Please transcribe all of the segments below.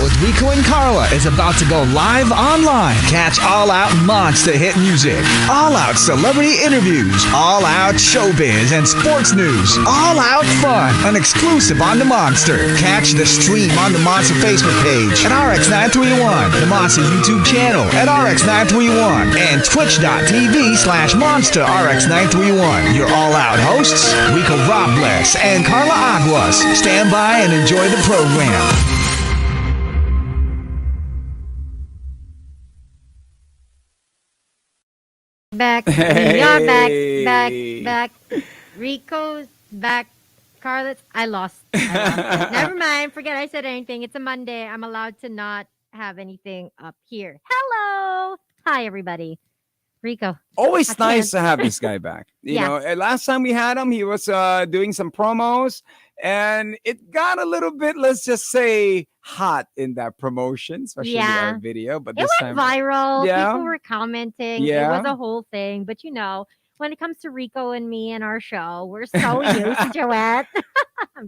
with Rico and Carla is about to go live online. Catch All Out Monster hit music, All Out celebrity interviews, All Out showbiz and sports news, All Out fun, and exclusive on the Monster. Catch the stream on the Monster Facebook page at RX931, the Monster YouTube channel at RX931, and twitch.tv/Monster RX931. Your All Out hosts, Rico Robles and Carla Aguas. Stand by and enjoy the program. Back. We are back. Rico's back. Carlos, I lost. Never mind. Forget I said anything. It's a Monday. I'm allowed to not have anything up here. Hello. Hi, everybody. Rico. Always nice to have this guy back. You Yeah. know, last time we had him, he was doing some promos, and it got a little bit, let's just say, hot in that promotion, especially our video. But It this went time, viral. Yeah. People were commenting. Yeah. It was a whole thing. But you know, when it comes to Rico and me and our show, we're so used to it.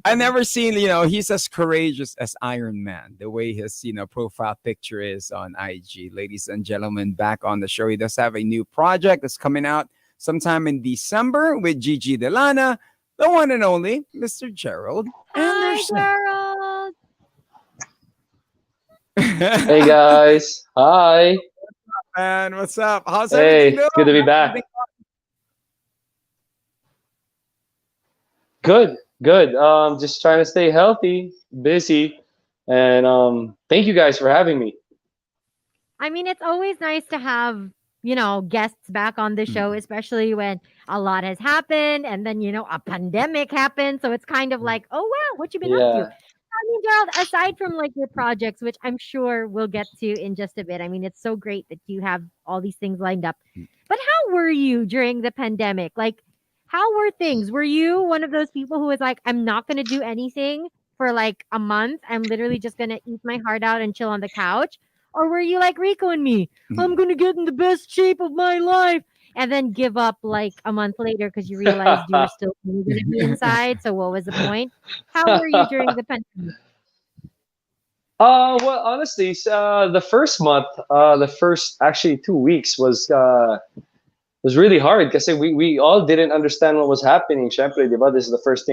I've never seen, he's as courageous as Iron Man, the way his, profile picture is on IG. Ladies and gentlemen, back on the show. He does have a new project that's coming out sometime in December with Gigi De Lana, the one and only Mr. Gerald Anderson. Hi, Gerald. Hey guys, hi. Man, what's up? How's Hey, everything doing? it's good to be back. Good. Just trying to stay healthy, busy, and thank you guys for having me. I mean, it's always nice to have, guests back on the show, especially when a lot has happened and then, a pandemic happened. So it's kind of like, oh, wow, what you been up to? Yeah. I mean, Gerald, aside from like your projects, which I'm sure we'll get to in just a bit, I mean, it's so great that you have all these things lined up. But how were you during the pandemic? Like, how were things? Were you one of those people who was like, I'm not going to do anything for like a month? I'm literally just going to eat my heart out and chill on the couch? Or were you like Rico and me? I'm going to get in the best shape of my life and then give up like a month later because you realized you were still going to be inside. So what was the point? How were you during the pandemic? Well, honestly, the first month, the first actually 2 weeks was really hard because we all didn't understand what was happening. Syempre, di ba? This is the first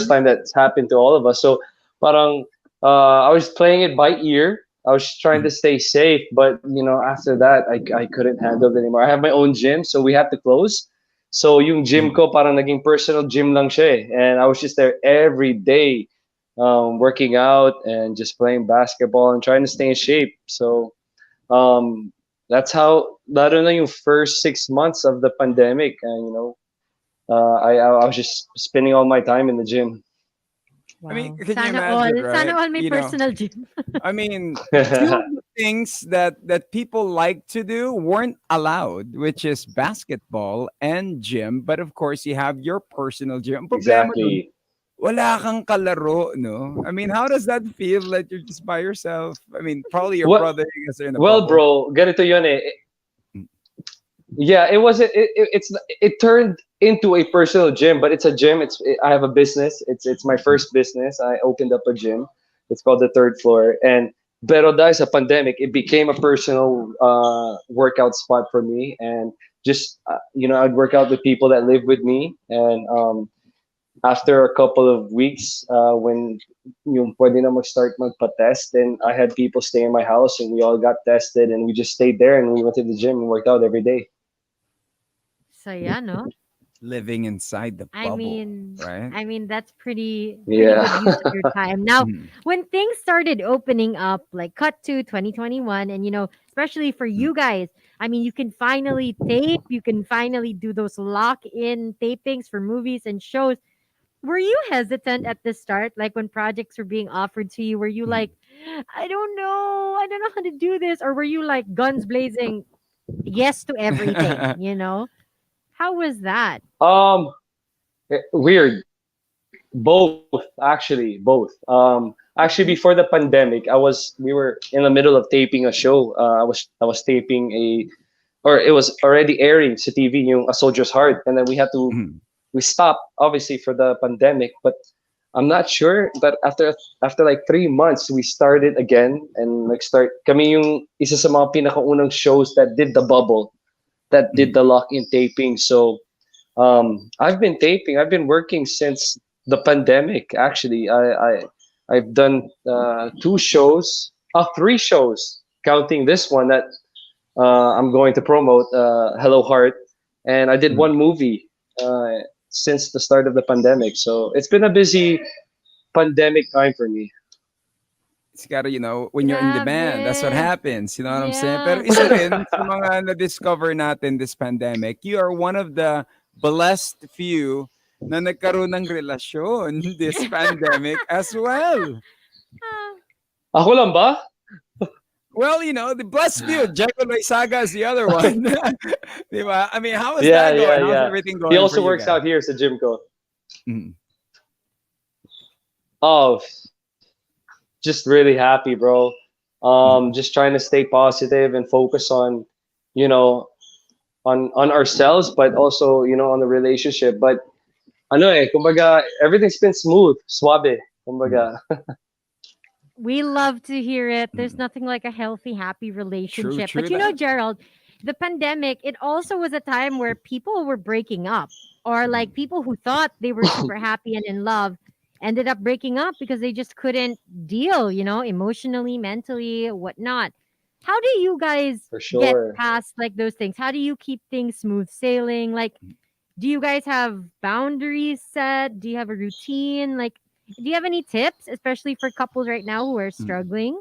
time that's happened to all of us. So, parang I was playing it by ear. I was trying to stay safe, but after that, I couldn't handle it anymore. I have my own gym, so we had to close. So yung gym ko parang naging personal gym lang siya, and I was just there every day, working out and just playing basketball and trying to stay in shape. So that's how, lalo na yung first 6 months of the pandemic, and I was just spending all my time in the gym. I mean, Wow. can you Sana imagine, all. right? Sana all my personal gym. I mean, two of the things that people like to do weren't allowed, which is basketball and gym. But of course, you have your personal gym. Ang problema dun, Exactly. wala kang kalaro, no? I mean, how does that feel that you're just by yourself? I mean, probably your Well, brother is in a well, bubble. bro, ganito yun eh. Yeah, it wasn't. It turned into a personal gym, but it's a gym. I have a business. It's my first business. I opened up a gym. It's called the Third Floor. And pero dahil sa pandemic, it became a personal workout spot for me. And just I'd work out with people that live with me. And after a couple of weeks, when yung pwede na mag-start magpa-test, then I had people stay in my house, and we all got tested, and we just stayed there, and we went to the gym and worked out every day. So yeah, no. Living inside the I bubble, mean, right? that's pretty Yeah. good use of your time. Now, Mhm. when things started opening up, like cut to 2021, and especially for you guys, I mean, you can finally tape, you can finally do those lock-in tapings for movies and shows. Were you hesitant at the start, like when projects were being offered to you? Were you like, I don't know how to do this, or were you like guns blazing, yes to everything? How was that? Um, Weird. Both, actually, both. Actually, before the pandemic, we were in the middle of taping a show. I was taping or it was already airing sa TV, yung A Soldier's Heart, and then we stopped obviously for the pandemic, but I'm not sure, but after like 3 months, we started again and like start kami yung isa sa mga pinakaunang shows that did the bubble, that did the lock-in taping. So I've been taping. I've been working since the pandemic. Actually, I've done 2 shows, 3 shows, counting this one that I'm going to promote, Hello Heart, and I did Mhm. one movie since the start of the pandemic. So it's been a busy pandemic time for me. It's gotta, when you're in demand, that's what Grabe. happens. You know what I'm saying? Pero Yeah. isa rin sa mga na-discover natin this pandemic, you are one of the blessed few na nagkaroon ng relasyon this pandemic as well. Ah, Ako lang ba? Well, the blessed few, Jekyll Saga is the other one. Di ba? I mean, how is Yeah, that yeah, going? How's yeah. everything He going for also you works guys? out here, sa gym ko. Mhm. Oh, just really happy, bro. Mhm. Just trying to stay positive and focus on, you know, on ourselves, but also, on the relationship. But ano kumbaga, everything's been smooth, suave, Mhm. kumbaga. we love to hear it. There's Mhm. nothing like a healthy, happy True, relationship. But true that. Gerald, the pandemic, it also was a time where people were breaking up, or like Mhm. people who thought they were super happy and in love ended up breaking up because they just couldn't deal, emotionally, mentally, whatnot. How do you guys For get sure. past like those things? How do you keep things smooth sailing? Like, do you guys have boundaries set? Do you have a routine? Like, do you have any tips, especially for couples right now who are Mhm. struggling?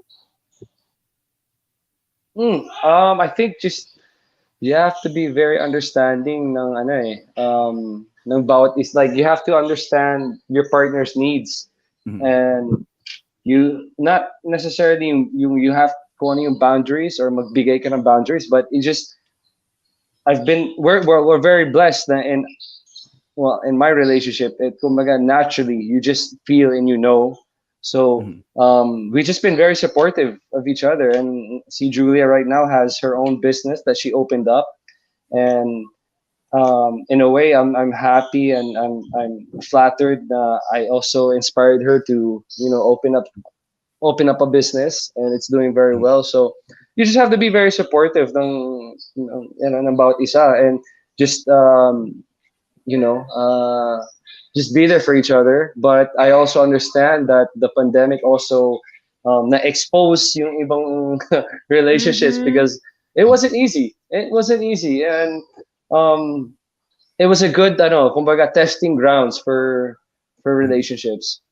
I think just you have to be very understanding ng ano ng bawat is like you have to understand your partner's needs, Mhm. and you not necessarily you have kung ano yung boundaries or magbigay ka ng boundaries, but it just I've been we're very blessed na in well in my relationship it kumbaga naturally you just feel and so Mhm. we've just been very supportive of each other, and see Julia right now has her own business that she opened up, and in a way I'm happy and I'm flattered. I also inspired her to open up a business, and it's doing very Mhm. well. So you just have to be very supportive ng about isa, and just you know uh, just be there for each other. But I also understand that the pandemic also na-expose yung ibang relationships, Mm-hmm. because it wasn't easy, and um, it was a good kumbaga testing grounds for Mhm. relationships.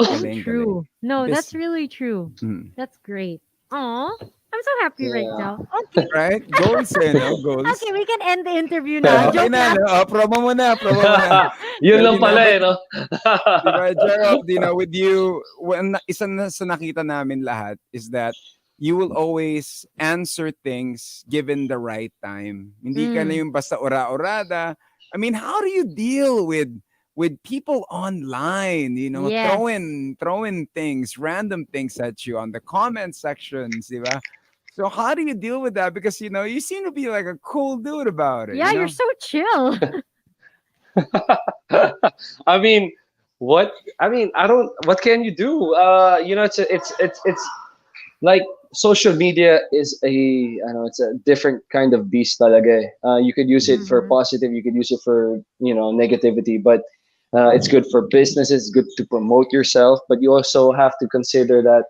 So Galing, galing. true. No, Bis that's really true. Mhm. That's great. Aw, I'm so happy right Yeah. now. Okay. Right? Goals, no? Goals. Okay, we can end the interview now. Okay Joke na, lang. no? Promo mo na, promo mo na. Yun But, lang pala but no? di ba, Gerald, with you, isa na sa nakita namin lahat is that you will always answer things given the right time. Hindi ka na Mm, yung basta ora-orada. I mean, how do you deal with people online, yes. throwing things, random things at you on the comment sections, di ba? So how do you deal with that? Because you seem to be like a cool dude about it, Yeah, you're so chill. I mean, what? I mean, I don't. What can you do? It's like social media is I know it's a different kind of beast talaga. You could use it for Mm-hmm. positive. You could use it for negativity. But it's good for businesses. It's good to promote yourself. But you also have to consider that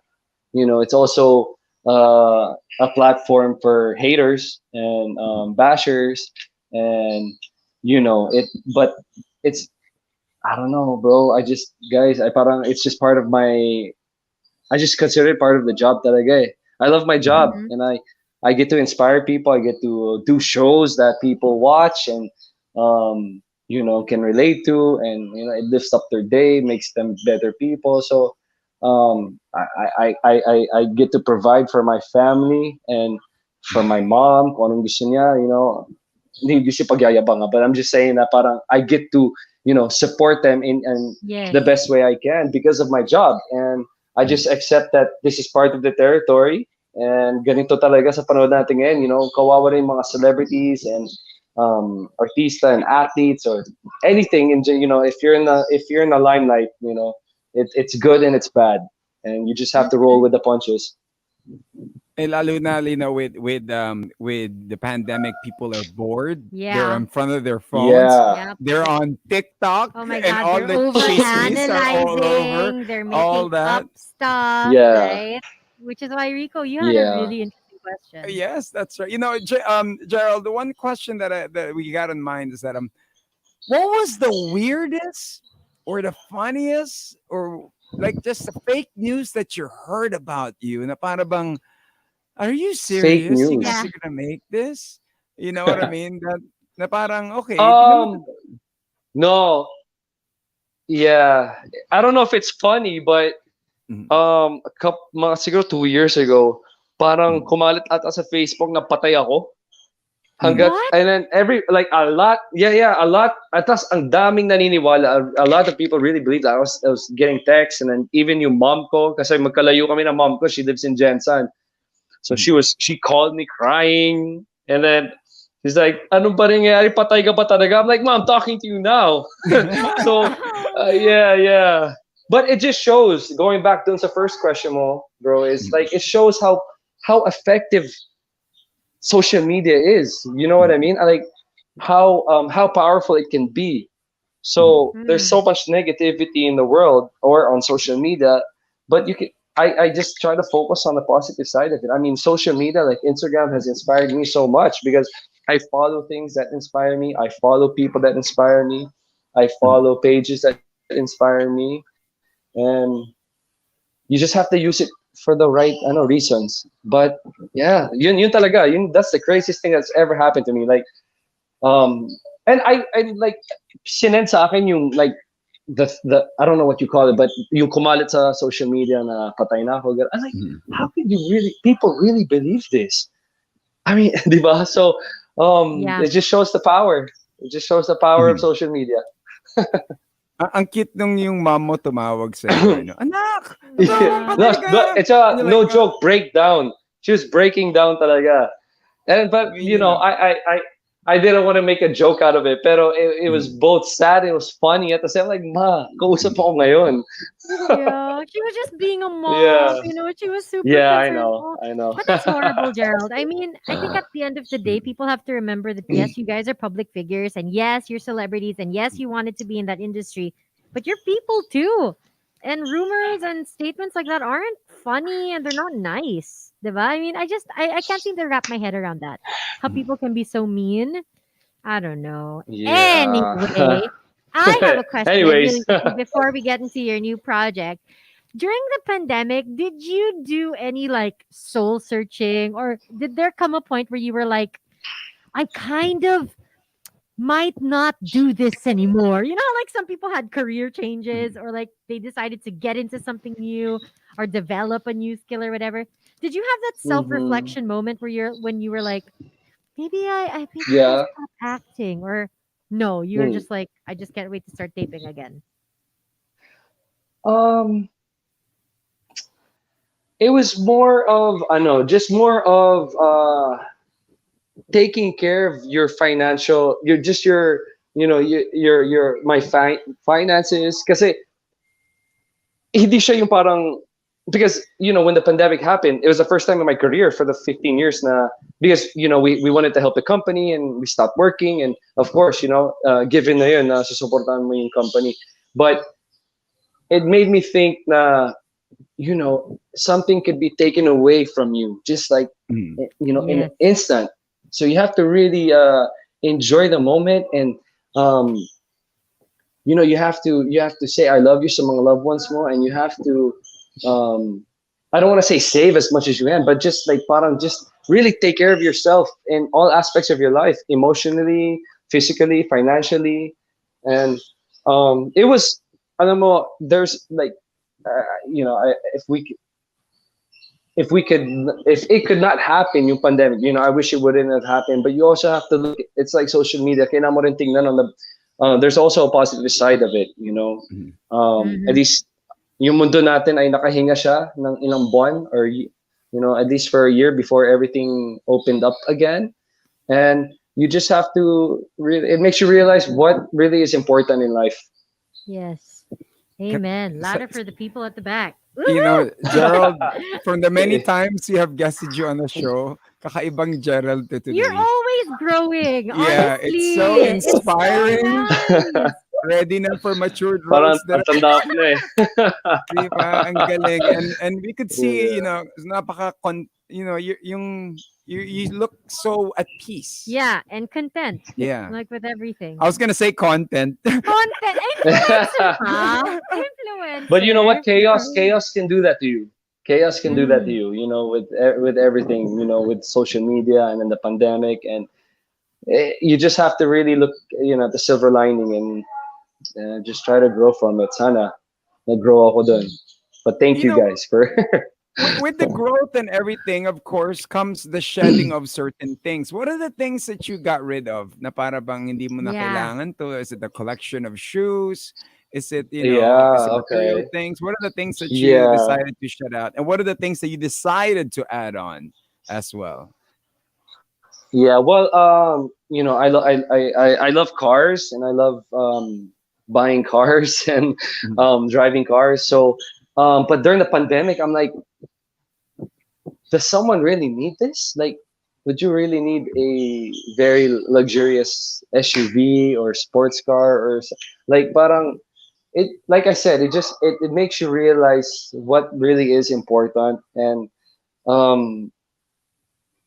it's also a platform for haters and bashers, and it. But it's I don't know, bro. I just guys, I parang it's just part of my. I just consider it part of the job that I get. I love my job, Mhm. Mm-hmm. and I get to inspire people. I get to do shows that people watch and can relate to, and it lifts up their day, makes them better people. So I get to provide for my family and for my mom. Kung anong gusto niya, hindi siya pagyayabang, but I'm just saying that parang I get to support them in Yes. the best way I can because of my job, and I just Mhm. accept that this is part of the territory, and ganito talaga sa panahon natin ngayon, kawawa rin yung mga celebrities and artista and athletes or anything. If you're in the limelight, it's good and it's bad, and you just have to roll with the punches. Eh, lalo na, with the pandemic, people are bored. They're Yeah. in front of their phones. Yeah, Yep. They're on TikTok, Oh my and God, all they're the chismes are all over. overanalyzing, they're All making that. up stuff, yeah, right? Which is why, Rico, you had a yeah. really interesting question. Yes, that's right. Gerald, the one question that we got in mind is that what was the weirdest or the funniest or like just the fake news that you heard about you? Na para bang, are you Fake serious? You guys Yeah. are news. gonna make this? You know what I mean? That na parang okay, tingnan mo um, no, yeah. I don't know if it's funny, but Mhm, mga siguro 2 years ago, parang mhm, kumalit ata sa Facebook na patay ako. mhm, What? And then a lot, yeah, a lot. Atas ang daming naniniwala. A lot of people really believed that. I was getting texts, and then even yung mom ko, kasi magkalayo kami ng mom ko. She lives in Jensen, so mhm. she called me crying, and then she's like, "Anong ba nangyayari? Patay ka ba talaga?" I'm like, "Mom, I'm talking to you now." So, Oh yeah, no. yeah. But it just shows. Going back to the first question, mo, bro, is like it shows how effective social media is. You know what I mean? Like how powerful it can be. Mhm, So there's Hmm. so much negativity in the world or on social media, but you can. I just try to focus on the positive side of it. I mean, social media like Instagram has inspired me so much because I follow things that inspire me. I follow people that inspire me. I mhm, follow pages that inspire me, and you just have to use it for the right reasons. But yeah, yun talaga, that's the craziest thing that's ever happened to me. Like um and I like sinend sa akin yung like the I don't know what you call it, but yung kumalit sa social media na patay na ako. I'm like, mhm, how could people really believe this? I mean, di ba? So Yeah. it just shows the power. It just shows the power of mhm. social media. Ang cute nung yung mom mo tumawag sa'yo, ano, "Anak, Yeah. mom, Oh. No, patay ka!" it's a And you're like, no joke breakdown. She was breaking down talaga. And but yun lang. I didn't want to make a joke out of it, pero it was Mhm, both sad, it was funny at the same like, ma, kausap ako ngayon. Yeah, she was just being a mom, Yeah. she was super Yeah, I concerned. know. Oh, I know. but that's horrible, Gerald. I mean, I think at the end of the day, people have to remember that yes, you guys are public figures, and yes, you're celebrities, and yes, you wanted to be in that industry, but you're people too. And rumors and statements like that aren't funny and they're not nice. Diba? I mean, I can't seem to wrap my head around that. How mhm. people can be so mean. I don't know. Yeah. Anyway, I have a question Anyways. really quickly before we get into your new project. During the pandemic, did you do any like soul searching or did there come a point where you were like, I kind of might not do this anymore? You know, like some people had career changes or like they decided to get into something new or develop a new skill or whatever. Did you have that Mhm. self-reflection moment where when you were like, maybe I'll Yeah. stop acting or no, you're Mm. just like, I just can't wait to start taping again. Um it was more of I know, just more of taking care of your financial your just your my finances kasi hindi siya yung parang because when the pandemic happened it was the first time in my career for the 15 years na because we wanted to help the company and we stopped working and of course given na yun na susuportahan mo yung company but it made me think na something could be taken away from you just like Mhm, in an Yes. instant so you have to really enjoy the moment and um you have to say I love you sa mga loved ones mo and you have to um I don't want to say save as much as you can but just like parang just really take care of yourself in all aspects of your life emotionally physically financially and it was alam mo there's like if we could if it could not happen yung pandemic I wish it wouldn't have happened but you also have to look it's like social media kailangan mo rin tingnan on the there's also a positive side of it mhm, at Hmm. least yung mundo natin ay nakahinga siya ng ilang buwan or at least for a year before everything opened up again and you just have to really, it makes you realize what really is important in life. Yes. Amen. So, Louder for the people at the back. you know, Gerald, Woohoo! from the many times you have guested you on the show, kakaibang Gerald to You're today. always growing, Yeah, it's so honestly. It's so inspiring. nice. Ready na for matured Parang roles that ang tanda ko na eh. di ba? Ang galing. And we could see, Yeah. you look so at peace. Yeah, and content, Yeah. like with everything. I was gonna say content. Content influencer, huh? But you know Influencer. what? Chaos can do that to you. Chaos can do that to Mm, you. You know, with everything. You know, with social media and then the pandemic, and you just have to really look. You know, at the silver lining and just try to grow from it. Sana nag-grow ako dun. But thank You you know, guys for. with the growth and everything, of course, comes the shedding of certain things. What are the things that you got rid of na para bang hindi mo na yeah. kailangan to? Is it a collection of shoes? Is it Yeah. material Okay. things? What are the things that you Yeah. decided to shut out? And what are the things that you decided to add on as well? Yeah. Well, you know, I love cars and I love buying cars and Mhm. driving cars. So, but during the pandemic, I'm like, does someone really need this? Like, would you really need a very luxurious SUV or sports car or like parang it like I said, it makes you realize what really is important and um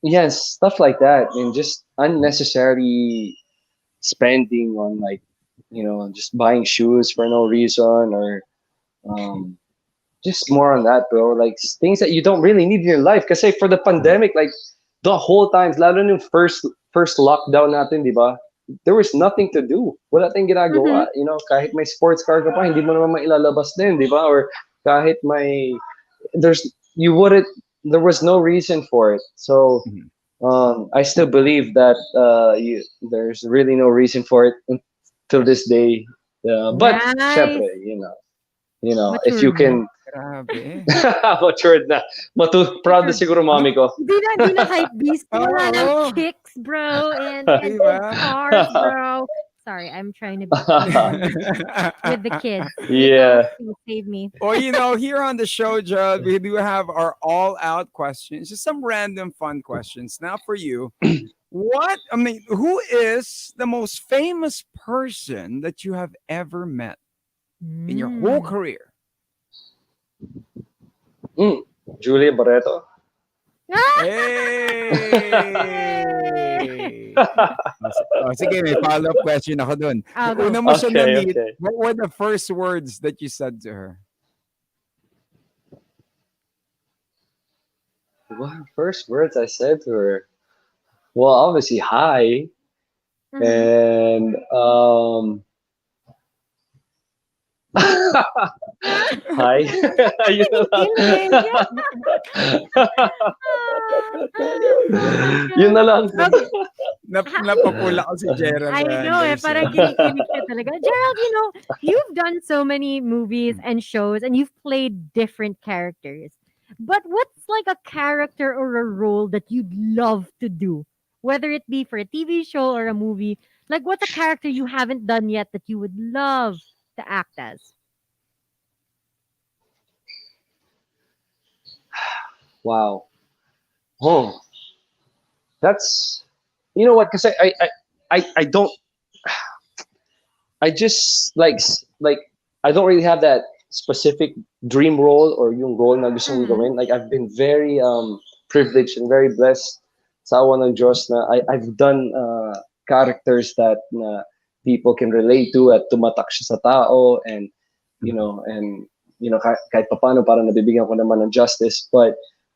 yes, stuff like that and just unnecessary spending on like just buying shoes for no reason or um just more on that, bro. Like things that you don't really need in your life. Kasi for the pandemic, like the whole times, lalo nung first lockdown natin, di ba? There was nothing to do. Wala tayong Mm-hmm. ginagawa. You know, kahit may sports car ka pa, hindi mo naman mailalabas din, di ba? Or kahit may, there's, you wouldn't, there was no reason for it. So, Mhm. I still believe that there's really no reason for it until this day. But, syempre, Nice. if you Matured na. can Grabe. matured na. Proud na Matured. siguro mami ko. Di na hype beast. Wala ng Oo. chicks, bro, and Diba? cars, bro. Sorry, I'm trying to be cute with the kids. Yeah. Please save me. Well, here on the show, Judd, we do have our all out questions, just some random fun questions. Now, for you, who is the most famous person that you have ever met in your whole Mm. career? Julia Barreto. Ah! Hey! Oh, sige, may follow-up question ako dun. I'll Nung go. una mo siya Okay, na-meet, okay. what were the first words that you said to her? What first words I said to her? Well, obviously hi Mhm. and hi. Yun na lang. Kilig. Yun na lang. Okay. Napapula ko si Gerald I know parang Anderson. kinikilig siya talaga. Gerald, you've done so many movies and shows and you've played different characters. But what's like a character or a role that you'd love to do? Whether it be for a TV show or a movie. Like what's a character you haven't done yet that you would love to act as? Wow. Oh, that's you know what? Because I don't. I just like I don't really have that specific dream role or yung role na gusto kong Mhm. gawin. Like I've been very privileged and very blessed sa awa ng Diyos na I've done characters that people can relate to at tumatak siya sa tao and kahit papaano parang nabibigyan ko naman ng justice but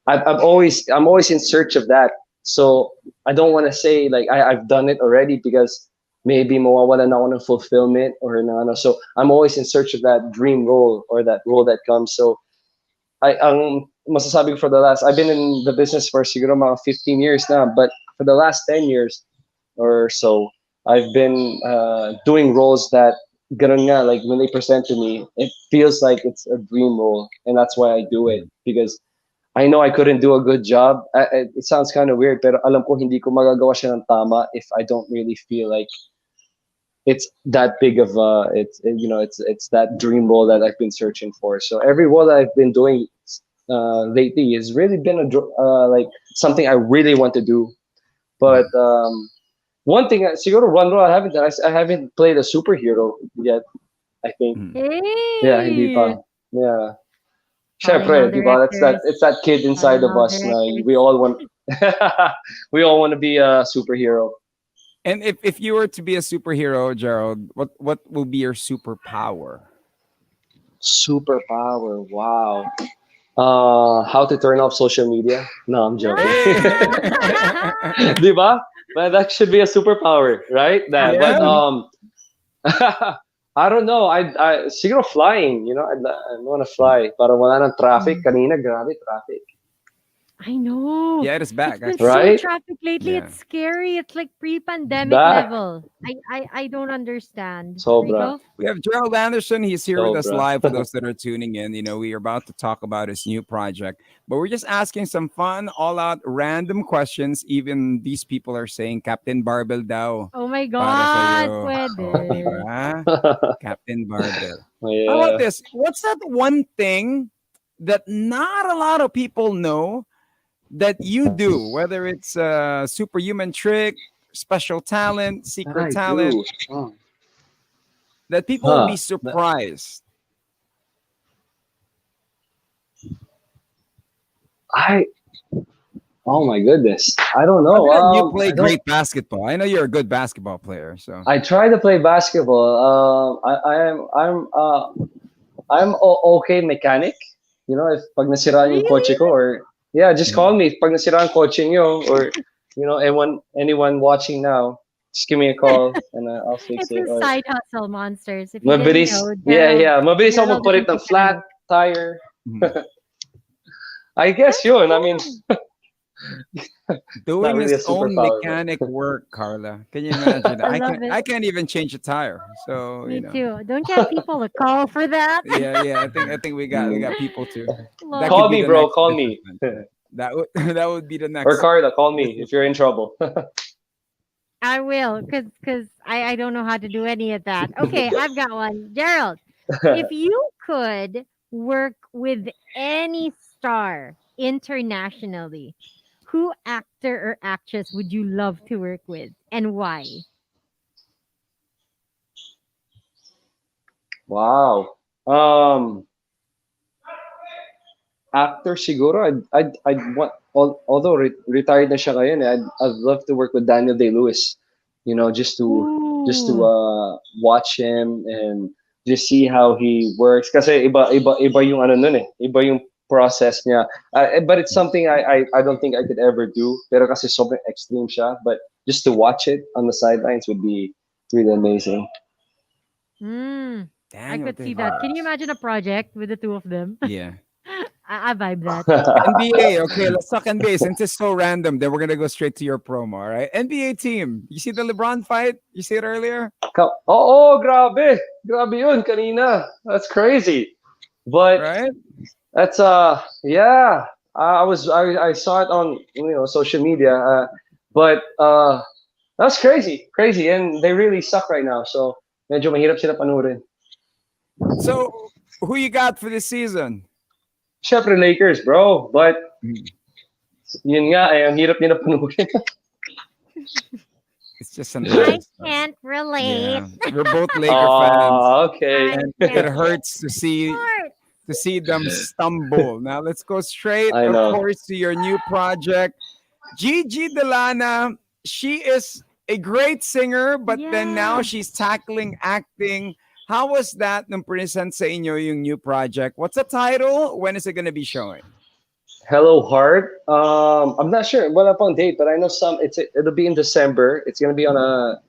I'm always in search of that. So I don't want to say like I've done it already because maybe mawawalan ako ng fulfillment or na ano. So I'm always in search of that dream role or that role that comes. So ang masasabi ko for the last, I've been in the business for siguro mga 15 years now, but for the last 10 years or so, I've been doing roles that ganun nga, like when they present to me, it feels like it's a dream role, and that's why I do it because I know I couldn't do a good job. It sounds kind of weird, pero alam ko hindi ko magagawa siya ng tama if I don't really feel like it's that big of a it's that dream role that I've been searching for. So every role that I've been doing lately has really been like something I really want to do. But one thing, siguro one role I haven't done, I haven't played a superhero yet. I think, Mm. yeah, hindi Hey, pa. Yeah, calling all syempre, di ba? directors, It's that kid inside calling of all us na directors. we all want. We all want to be a superhero. And if you were to be a superhero, Gerald, what will be your superpower? Superpower, wow. How to turn off social media? No, I'm joking. Ah! Di ba? But that should be a superpower, right? That, but Yeah. Actually, I don't know. I siguro flying. I want to fly. Para wala ng traffic. mm, Kanina, grabe traffic, I know. Yeah, it is It's back been so actually. right? traffic lately. Yeah. It's scary. It's like pre-pandemic Back, level. I don't understand. sobra, Rico? We have Gerald Anderson. He's here with us sobra. live for those that are tuning in. We are about to talk about his new project, but we're just asking some fun, all out, random questions. Even these people are saying Captain Barbell daw Oh my para God, sa'yo. Oh, di pwede. ba? Captain Barbell. How about Yeah. this? What's that one thing that not a lot of people know that you do, whether it's a superhuman trick, special talent, That secret I talent, do. Oh. that people will be Huh. surprised? I. Oh my goodness. I don't know. Other than you play I don't. great basketball, I know you're a good basketball player. So I try to play basketball. I'm okay mechanic. If pag nasiraan yung Really? kotse ko, or yeah, just call Mhm. me. Pag nasiraan kotse nyo, or anyone watching now, just give me a call and I'll fix It's it. a Or side hustle, monsters. If you didn't mabilis, know, yeah, yeah, mabilis ako Gerald is a magpalit ng flat mechanic. tire. Mhm. I guess That's yun. I mean, cool. it's not Doing really a his own superpower, mechanic but work, Carla. Can you imagine? I I love can't. it. I can't even change a tire. So Me too. Don't you have people to call for that? yeah, yeah. I think we got mm, people too. That Love could call be me, the bro. next Call business me. venture. That would that would be the Or next Carla, call me business. if you're in trouble. I will, cause I don't know how to do any of that. Okay, I've got one. Gerald, if you could work with any star internationally, who actor or actress would you love to work with and why? Wow. Um, Actor siguro, I'd want, although retired na siya ngayon, I'd love to work with Daniel Day-Lewis. Just to Ooh. watch him and just see how he works. Kasi iba yung ano nun eh. Iba yung process niya. But it's something I don't think I could ever do. Pero kasi sobrang extreme siya. But just to watch it on the sidelines would be really amazing. Mm, I Daniel could Day see that. Can you Lewis. imagine a project with the two of them? Yeah. I vibe that. NBA. Okay, let's talk NBA. Since it's so random, then we're gonna go straight to your promo. All right. NBA team. You see the LeBron fight? You see it earlier? Oo, grabe. Grabe yun kanina. That's crazy. But Right? that's yeah. I saw it on social media. But that's crazy, and they really suck right now. So medyo mahirap sila panurin. So who you got for this season? Syempre Lakers, bro. But Mm, yun nga, ang hirap nila panurin. it's just an I eyes. can't relate. Yeah, we're both Laker fans, Okay. I and it can't hurts to see relate. them stumble. Now let's go straight, I of know. course, to your new project, Gigi De Lana. She is a great singer, but then now Yeah. she's tackling acting. How was that nung present sa inyo yung new project? What's the title? When is it going to be showing? Hello Heart. I'm not sure. Wala pang date, but I know it'll be in December. It's gonna be on a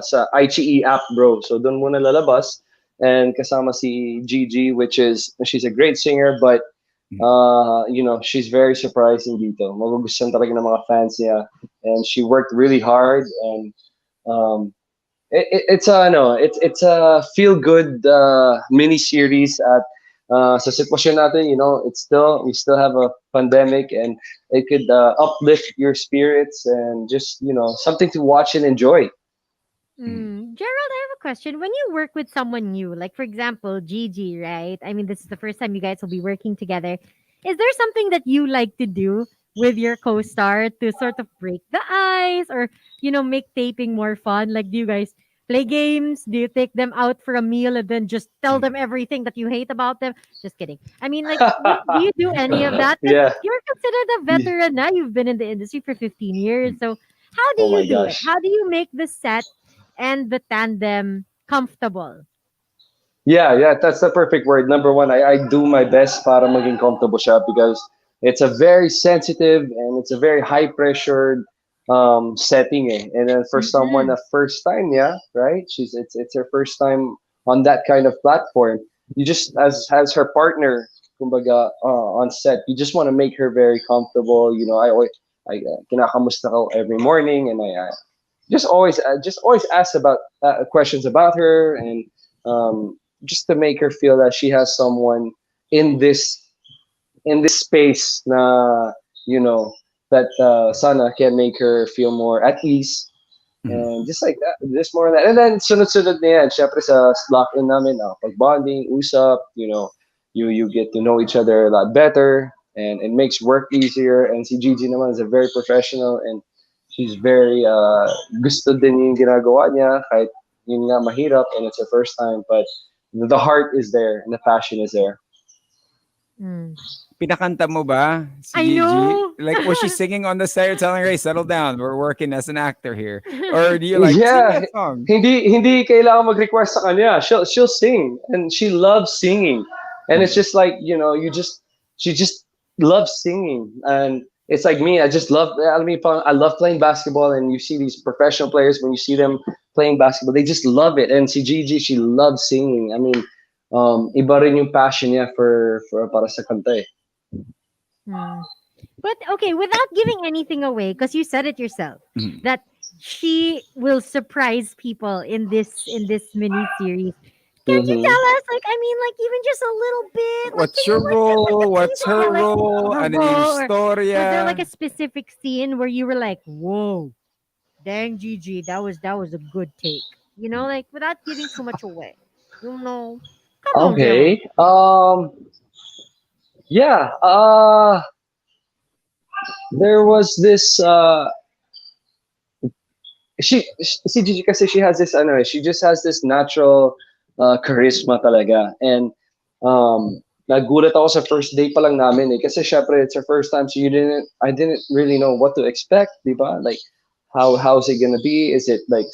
sa iQIYI app, bro. So doon muna lalabas, and kasama si Gigi, which is she's a great singer, but she's very surprising dito. Magugustuhan talaga ng mga fans niya, and she worked really hard, and um, it's a no, it's a feel good mini series at Sa sitwasyon natin, it's still we still have a pandemic, and it could uplift your spirits and just something to watch and enjoy. Gerald, I have a question. When you work with someone new, like for example, Gigi, right? I mean, this is the first time you guys will be working together. Is there something that you like to do with your co-star to sort of break the ice or, make taping more fun? Like, do you guys play games? Do you take them out for a meal and then just tell them everything that you hate about them? Just kidding. I mean, like, do you do any of that? Because Yeah. you're considered a veteran now. You've been in the industry for 15 years. So, how do Oh you my do it? gosh. How do you make the set and the tandem comfortable? Yeah, yeah, that's the perfect word. Number one, I do my best para maging comfortable siya because it's a very sensitive and it's a very high pressured setting eh. And then for someone Mhm. the first time, yeah, right? It's her first time on that kind of platform. You just as her partner, kumbaga, on set, you just want to make her very comfortable. I kinakamusta ko every morning, and I just always ask about questions about her, and just to make her feel that she has someone in this space na you know that sana can make her feel more at ease, Mhm. and just like that, just more of that. And then sunod-sunod na yan, syempre sa lock-in namin, pag bonding, usap, you get to know each other a lot better, and it makes work easier. And si Gigi naman is a very professional, and she's very, gusto din yung ginagawa niya, kahit yun nga mahirap, and it's her first time, but the heart is there, and the passion is there. Mm. Pinakanta mo ba si I Gigi? know. Like, was she singing on the side telling her, hey, settle down, we're working as an actor here? Or do you like, sing me Yeah, a song? hindi kailangan mag-request sa kanya. She'll sing, and she loves singing. And it's just like, she just loves singing. And it's like me, I love playing basketball, and you see these professional players, when you see them playing basketball, they just love it. And si Gigi, she loves singing. I mean, iba rin yung passion niya for para sa kanta eh. Hmm. But okay, without giving anything away, because you said it yourself Mhm. that she will surprise people in this mini series. Can you Mm-hmm. tell us, like, I mean, like even just a little bit, like, can What's you your like a role? What's teaser her or like role? her Ano yung role, or was there like a storya? specific scene where you were like, "Whoa, dang, Gigi, that was a good take," like without giving too much away. Come on, Gerald. Okay. Yeah. There was this si Gigi kasi she has this she just has this natural charisma talaga, and nagulat ako sa first day pa lang namin eh, kasi syempre it's her first time, so I didn't really know what to expect, di ba? Like how's it gonna be? Is it like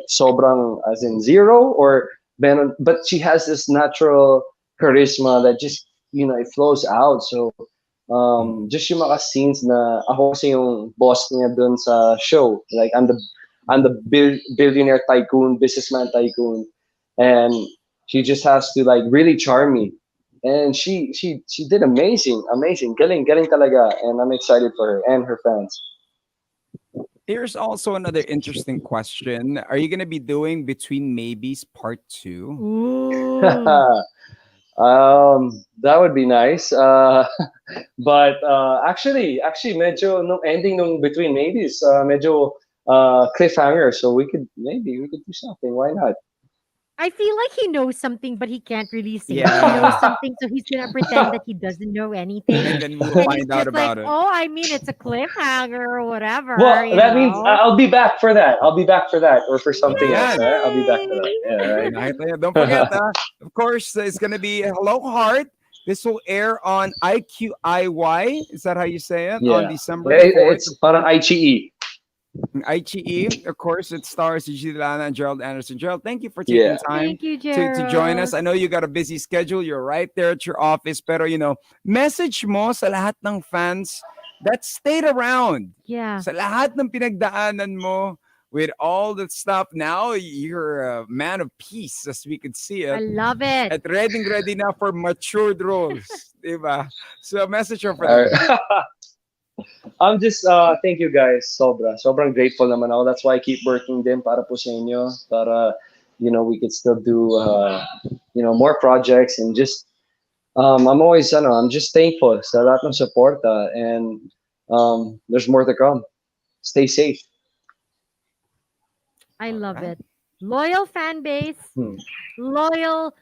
sobrang as in zero, or but she has this natural charisma that just it flows out. So just yung mga scenes na ako kasi yung boss niya dun sa show. Like I'm the billionaire tycoon, businessman tycoon, and she just has to like really charm me. And she did amazing, amazing, galing talaga, and I'm excited for her and her fans. Here's also another interesting question. Are you going to be doing Between Maybes Part 2? Ooh. That would be nice. But actually, medyo nung ending nung Between Maybes, medyo cliffhanger. So we could do something. Why not? I feel like he knows something, but he can't really say it. He knows Yeah. something, so he's gonna pretend that he doesn't know anything. And then we'll And he's find out just like, about it. "Oh, I mean, it's a cliffhanger or whatever, Well, that means I'll be back for that. I'll be back for that, or for something else. Yan. Right? I'll be back for that. Yeah, Yay! Nakita niyo? Don't forget, of course, it's going to be Hello Heart. This will air on IQIY. Is that how you say it? On yeah. December the 4th. It's parang ICE. IGE, of course, it stars Gigi De Lana and Gerald Anderson. Gerald, thank you for taking Yeah. time Thank you, to join us. Gerald. I know you got a busy schedule. You're right there at your office. Pero, message mo sa lahat ng fans that stayed around. Yeah, Sa lahat ng pinagdaanan mo with all that stuff. Now, you're a man of peace, as we could see I it. love it. At ready now for matured roles. Diba? So, message mo for All them. right. I'm just thank you guys. Sobrang grateful naman ako. That's why I keep working din para po sa inyo, para we could still do more projects, and just I'm always, I'm just thankful sa lahat ng suporta, and there's more to come. Stay safe. I All love right. it. Loyal fan base, Hmm. loyal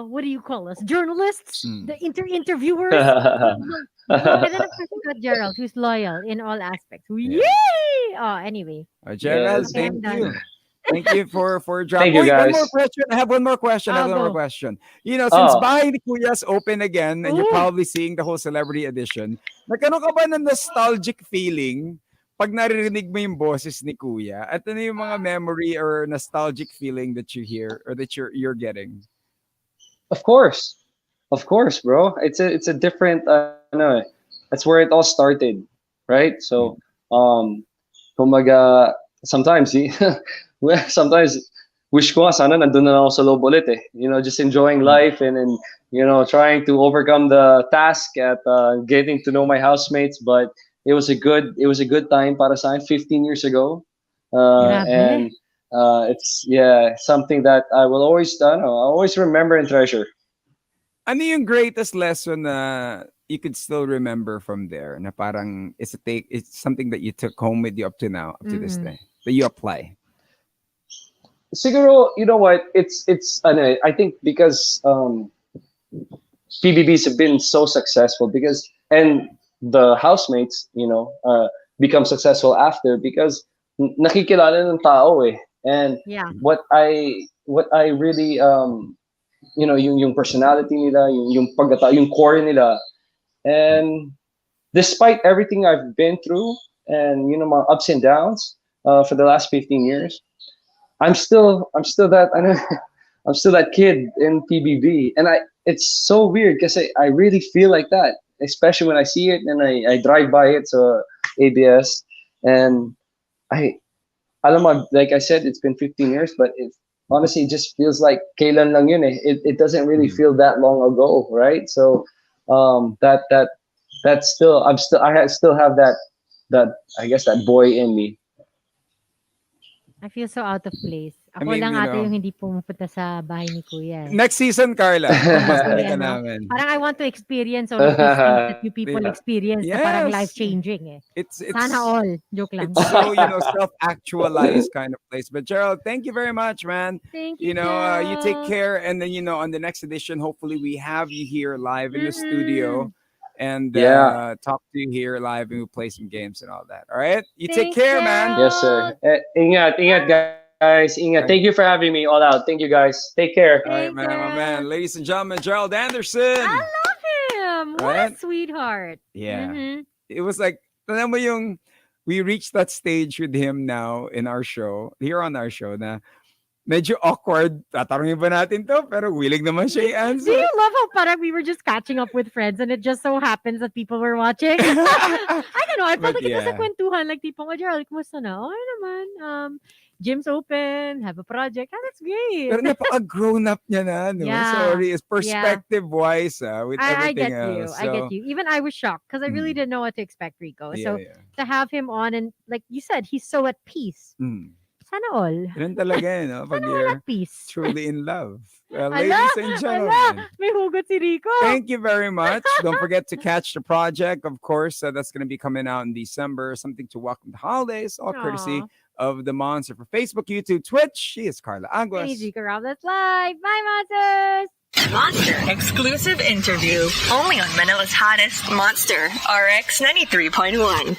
what do you call us? Journalists, Mm. the interviewers. And then of course you got Gerald, who's loyal in all aspects. Yay! Yeah. Oh, anyway. Gerald, Yes. Okay, I'm thank you. done. Thank you for drop. Thank you, Wait, one more guys. question. I have one more question. I have I'll one more go. question. Since Oh, Bahay ni Kuya's open again, and you're Ooh, probably seeing the whole celebrity edition, nagkaroon ka ba ng nostalgic feeling pag naririnig mo yung boses ni Kuya? At ano yung mga memory or nostalgic feeling that you hear or that you're getting? of course, of course, bro. It's a different. No, that's where it all started, right? So, Mm. um, kumaga, sometimes, well, sometimes wish ko nga sana nandun na lang ako sa loob ulit eh. Just enjoying Mm. life, and trying to overcome the task at getting to know my housemates. But it was a good time para sa akin 15 years ago, grabe. and it's something that I will always, I don't know, I always remember and treasure. Ano yung greatest lesson na you could still remember from there na parang it's something that you took home with you up to now, up to this Mm-mm. day, that you apply? Siguro, you know what? It's ano, I think because PBBs have been so successful, and the housemates, become successful after, because nakikilala ng tao eh. And Yeah. what I really, yung personality nila, yung pagkatao, yung core nila, and despite everything I've been through, and my ups and downs, for the last 15 years, I'm still that, I know, I'm still that kid in PBB, and it's so weird because I really feel like that, especially when I see it and I drive by it, so ABS, and I alam mo, like I said, it's been 15 years, but it honestly just feels like kailan lang yun eh. It doesn't really Mm. feel that long ago, right? So that's still, still have that I guess that boy in me. I feel so out of place. I Ako mean, lang ata yung hindi pumupunta sa bahay ni Kuya eh. next season, Carla, Honestly, papasali ka ano, namin. parang I want to experience all of these things that you Di people ba? experience na parang Yes. life-changing eh. It's Sana all. Joke lang. it's so self-actualized kind of place. But Gerald, thank you very much, man. Thank you, You take Gerald. care, and then on the next edition, hopefully we have you here live in the studio Mm-mm. and Yeah. talk to you here live, and we'll play some games and all that. All right, you take Thanks, care, man. Yes, sir. Gerald. Ingat, guys. Ingat. All Thank you for having me all out. Thank you, guys. Take care. right, Thanks, man, my man. Gerald. Ladies and gentlemen, Gerald I Anderson. love him. What Right? a sweetheart. Yeah. Mm-hmm. It was like, alam mo yung, we reached that stage with him now in our show, here on our show, na medyo awkward. Tatanungin ba natin to? Pero willing naman siya Do i-answer. you love how parang we were just catching up with friends and it just so happens that people were watching? I don't know. I felt But like it was a yeah. kwentuhan. Like, tipong, oh, Gerald, kumusta na? Okay naman. Gym's open. Have a project. Ah, that's great. Pero napaka-grown up niya na, no? Yeah. Sorry, it's perspective-wise, with I everything get you. else. I get you. Even I was shocked because I really didn't know what to expect, Rico. So Yeah. to have him on and like you said, he's so at peace. Mm. Sana all. Ganun talaga, no? Pag Sana all you're at peace. truly in love. Well, Ala, ladies and gentlemen, may hugot si Rico. thank you very much. Don't forget to catch the project. Of course, that's going to be coming out in December. Something to welcome the holidays, all courtesy Aw. of the Monster for Facebook, YouTube, Twitch. She is Carla And Aguas. he's Rico Rob. That's live. Bye, Monsters. Monster exclusive interview only on Manila's hottest Monster RX 93.1.